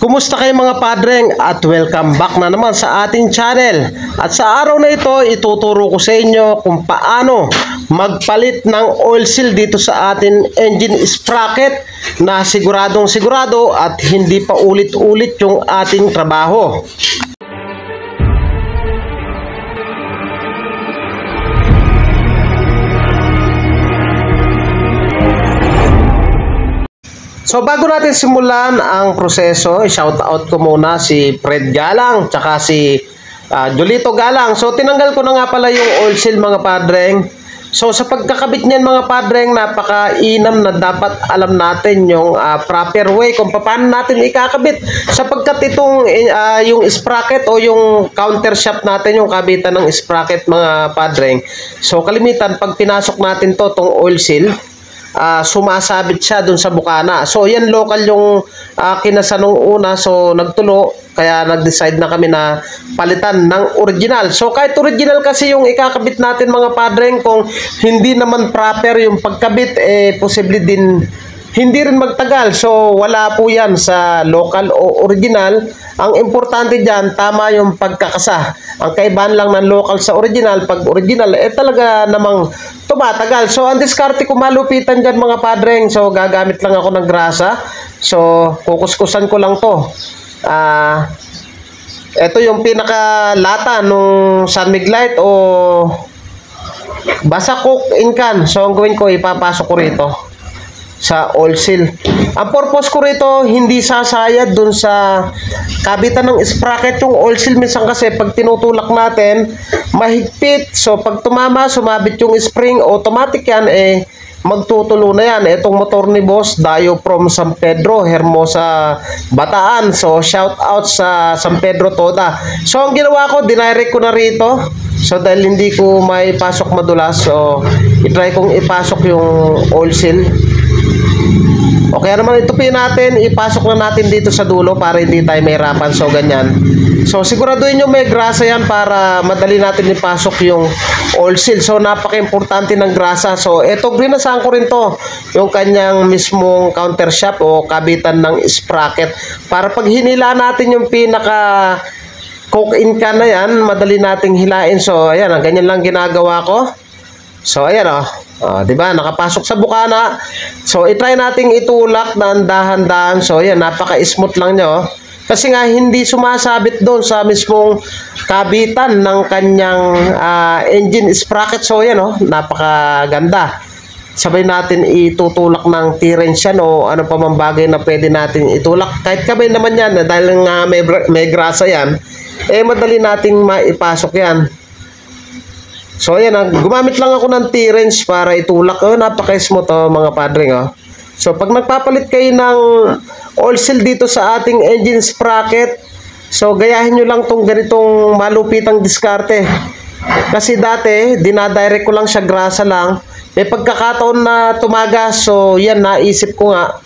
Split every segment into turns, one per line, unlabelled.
Kumusta kayo mga padreng at welcome back na naman sa ating channel. At sa araw na ito, ituturo ko sa inyo kung paano magpalit ng oil seal dito sa ating engine sprocket na siguradong sigurado at hindi pa ulit-ulit yung ating trabaho. So bago natin simulan ang proseso, shout out ko muna si Fred Galang tsaka si Julito Galang. So tinanggal ko na nga pala yung oil seal mga padreng. So sa pagkakabit niyan mga padreng, napakainam na dapat alam natin yung proper way kung paano natin ikakabit. Sapagkat itong yung sprocket o yung counter shaft natin, yung kabitan ng sprocket mga padreng. So kalimitan pag pinasok natin tong oil seal, sumasabit siya dun sa bukana. So yan local yung kinasa nung una, so nagtulo kaya nag-decide na kami na palitan ng original. So kahit original kasi yung ikakabit natin mga padreng, kung hindi naman proper yung pagkabit, posible din hindi rin magtagal. So wala po yan sa local o original. Ang importante dyan, tama yung pagkakasa. Ang kaibahan lang ng local sa original, pag original, talaga namang tumatagal. So ang diskarte ko malupitan dyan mga padreng. So gagamit lang ako ng grasa. So kukuskusan ko lang to. Ito yung pinakalata nung San Miglite o basta cook in can. So ang gawin ko, ipapasok ko rito sa oil seal. Ang purpose ko rito, hindi sasayad dun sa kabitan ng sprocket yung oil seal. Minsan kasi pag tinutulak natin, mahigpit. So pag tumama, sumabit yung spring, automatic yan, magtutulo na yan. Itong motor ni Boss Dayo from San Pedro, Hermosa, Bataan. So shout out sa San Pedro Toda. So ang ginawa ko, dinirect ko na rito. So dahil hindi ko may pasok madulas, so itry kong ipasok yung oil seal. Okay naman, itupin natin, ipasok na natin dito sa dulo para hindi tayo mahirapan. So ganyan. So siguraduhin nyo may grasa yan para madali natin ipasok yung oil seal. So napaka-importante ng grasa. So eto, grinasahan ko rin to, yung kanyang mismong counter shaft o kabitan ng sprocket, para pag hinila natin yung pinaka cook in can na yan, madali nating hilain. So ayan, ganyan lang ginagawa ko. So ayan di ba? Nakapasok sa bukana. So i-try nating itulak na dahan-dahan. So ayan, napaka-smooth lang niya kasi nga hindi sumasabit doon sa mismong kabitan ng kanyang engine sprocket. So ayan napakaganda. Sabay natin itutulak ng T-wrench yan o ano pa mang bagay na pwede natin itulak. Kahit kamay naman yan, dahil nga may grasa yan, madali nating maipasok yan. So ayan, gumamit lang ako ng T-wrench para itulak. Napaka-smooth mga padreng. So pag nagpapalit kayo ng oil seal dito sa ating engine sprocket, so gayahin nyo lang tong ganitong malupitang diskarte. Kasi dati, dinadirect ko lang siya, grasa lang. May pagkakataon na tumagas. So yan, naisip ko nga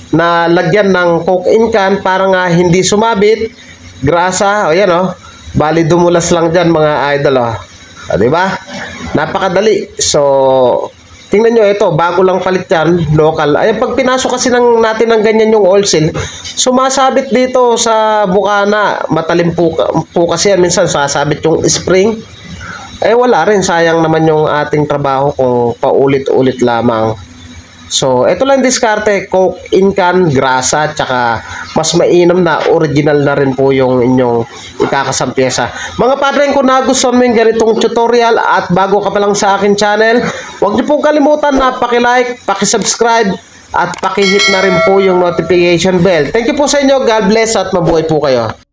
na lagyan ng cook in can para nga hindi sumabit. Grasa, ayan bali dumulas lang dyan mga idol. Diba? Napakadali. So tingnan nyo, ito bago lang palit yan, local. Ay pag pinasok kasi natin ng ganyan yung oil seal, sumasabit dito sa bukana. Matalim po kasi yan, minsan sasabit yung spring. Wala rin, sayang naman yung ating trabaho kung paulit-ulit lamang. So ito lang diskarte, cook in can, grasa, tsaka mas mainam na original na rin po yung inyong ikakasang pyesa. Mga padreng, kung nagustuhan mo yung ganitong tutorial at bago ka pa lang sa akin channel, huwag niyo pong kalimutan na paki-like, paki-subscribe at paki-hit na rin po yung notification bell. Thank you po sa inyo. God bless at mabuhay po kayo.